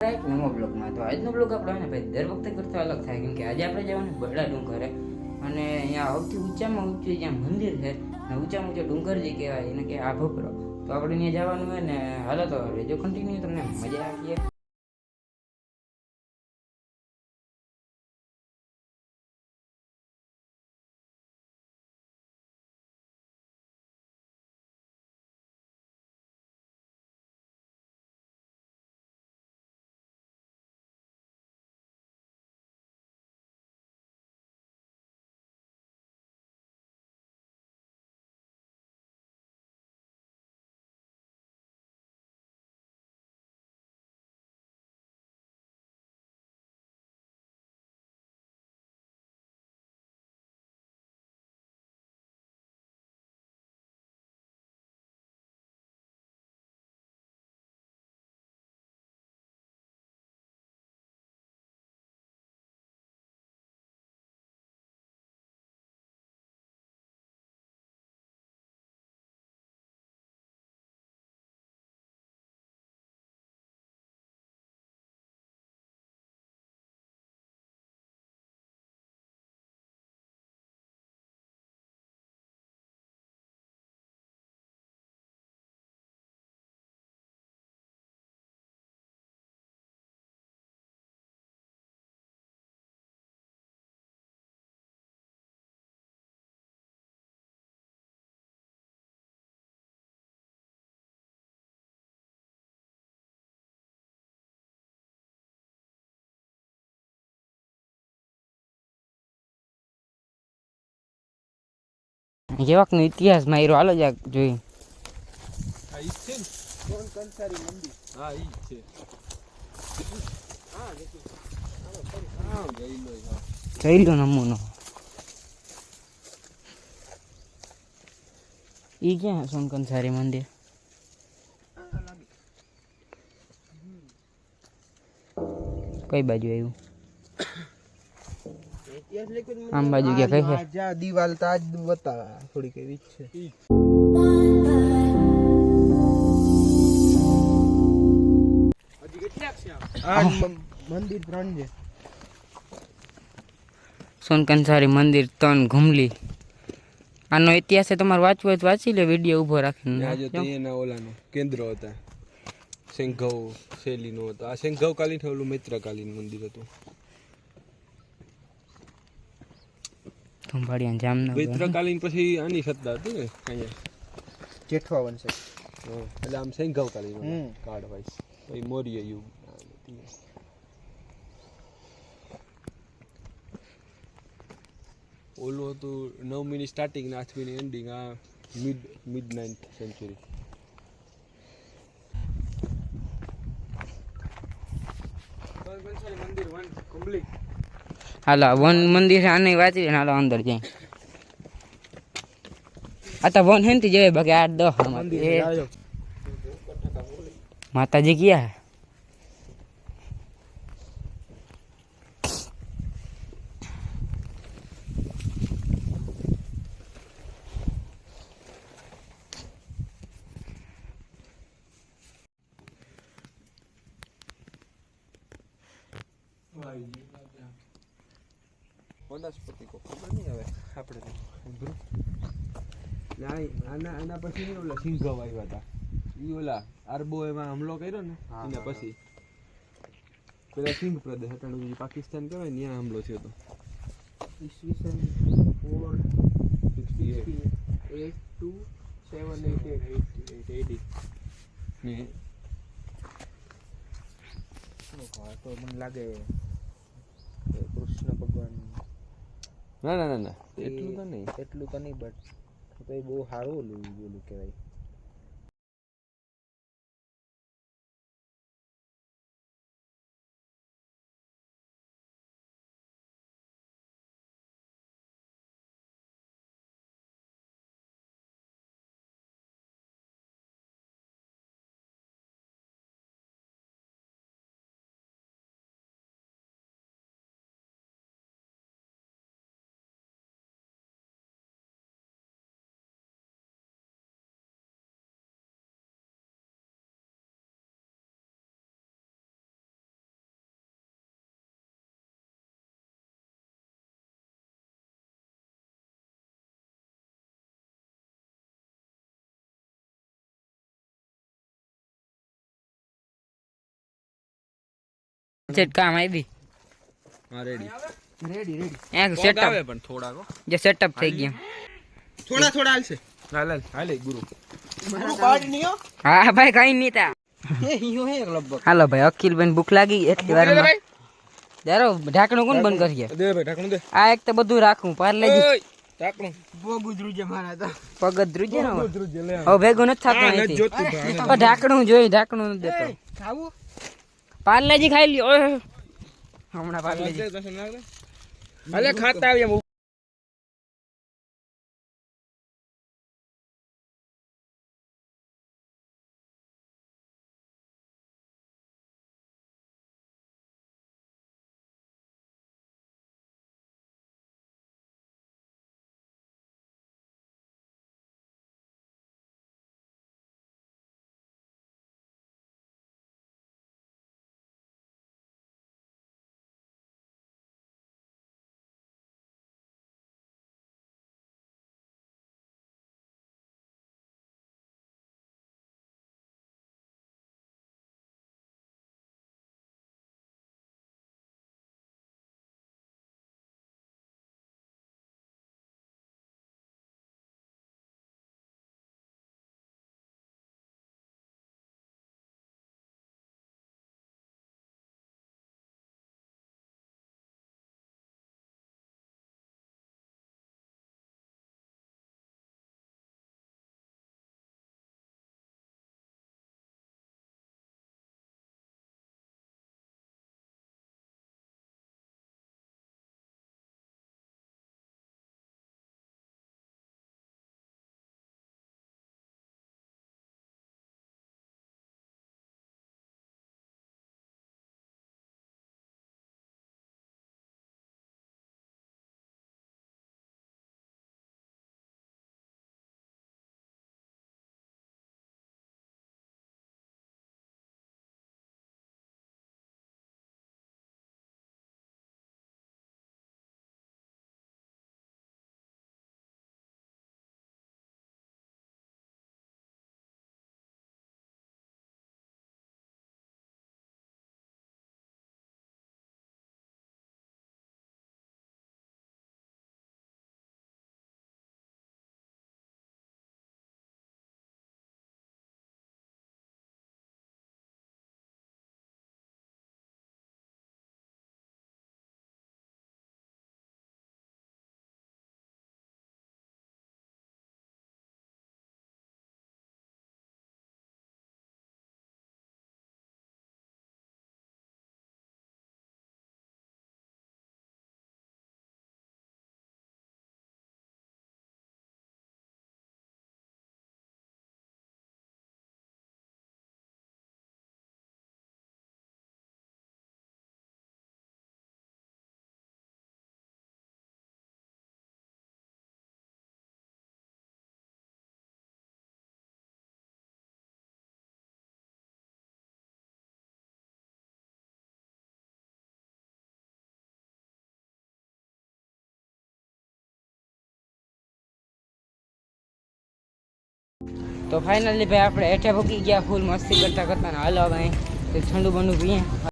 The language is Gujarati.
એક નવો બ્લોગમાં તો આજનો બ્લોગ આપણો ને ભાઈ દર વખતે કરતા અલગ થાય, કેમ કે આજે આપણે જવાનું બરડા ડુંગરે અને અહીંયા સૌથી ઊંચામાં ઊંચું જ્યાં મંદિર છે અને ઊંચામાં ઊંચો ડુંગર જે કહેવાય એને કે આ ભપરો. તો આપણે ત્યાં જવાનું હોય ને હાલો તો રેજો કન્ટિન્યુ, તમને મજા આપીએ. જેવાકનો ઇતિહાસ માર્યો હાલો જાક જોઈ. આ ઈ છે ને કોણ કંસારી મંદિર? હા ઈ છે. હા દેખો. હા ગઈલો હા. જઈલો નમૂનો. ઈ ક્યાં સોનકંસારી મંદિર? કઈ બાજુ આવ્યું? આમ બાજુ ગયા કઈ છે? જ્યાં દિવાલ તાજ બતા થોડીક એવી છે. હજી કેટલાક છે આ મંદિર ત્રણ છે. સોનકંસારી મંદિર તન ઘુમલી. આનો ઇતિહાસ તમારે વાંચવો હોય તો વાંચી લે, વિડીયો ઊભો રાખીને. આજે તો એના ઓલાનો કેન્દ્ર હતા, શેંઘવ શૈલીનો હતો. આ શેંઘવ કાલીન ઓલું મિત્રકાલીન મંદિર હતું. ખંભાળિયા જામનગર મિત્રકાલીન પછી આની સત્તા હતી ને અહીંયા જેઠવા વંશ. એટલે આમ શેંઘવ કાલીન કાર્ડ વાઇસ પછી મૌર્ય યુગ. ઓલું હતું 9મી સ્ટાર્ટિંગ ને 8મી એન્ડિંગ. આ મિડ 9th સેન્ચુરી. મંદિર વન કમ્પ્લીટ. હાલો વન મંદિર આને વાંચી ને હાલો અંદર જાય. આ તો વન હેનથી જાય બાકી 8-10 માતાજી ક્યાં? વનસ્પતિ કો ખબર નહીં હવે આપણે આના પછી નહીં ઓલા સિંઘવ આવ્યા હતા. ઈ ઓલા અરબો એમાં હુમલો કર્યો ને એના પછી પેલા સિંધ પ્રદેશ હટાણું પાકિસ્તાન કહેવાય ને ત્યાં હુમલો થયો હતો. ઈસવીસન 468 to 788 ને તો મને લાગે કૃષ્ણ ભગવાન. ના એટલું તો નહીં બટ તો એ બહુ સારું ઓલું કહેવાય. સેટ કામ આવી હા રેડી એક સેટઅપ આવે પણ થોડા કો જે સેટઅપ થઈ ગયા થોડા થોડા હાલશે હાલ હાલે ગુરુ ગુરુ પાડ નહીં હો હા ભાઈ કઈ નહીં તા એ હિયો હે લગભગ હાલો ભાઈ અખિલભાઈ ભૂખ લાગી એટલી વારમાં જારો ઢાંકણું કોણ બંધ કરીએ દે ભાઈ ઢાંકણું દે આ એક તો બધું રાખું પાર્લેજી ઓય ઢાંકણું બોગુદરુજે મારા તા પગ ધ્રુજે ને બોગુદરુજે લે હવે ભેગું નથી થતું આ ન અહીંથી જોતું ભાઈ પણ ઢાંકણું જોઈ ઢાંકણું નથી દેતો ખાવું પાર્લેજી ખાઈ લ્યો ઓય હમણાં પાર્લેજી અલે ખાતા આવીએ તો ફાઇનલી ભાઈ આપણે હેઠે ભૂકી ગયા ફૂલ મસ્તી કરતા કરતા ને હાલો ભાઈ ઠંડુ બંડુ પીએ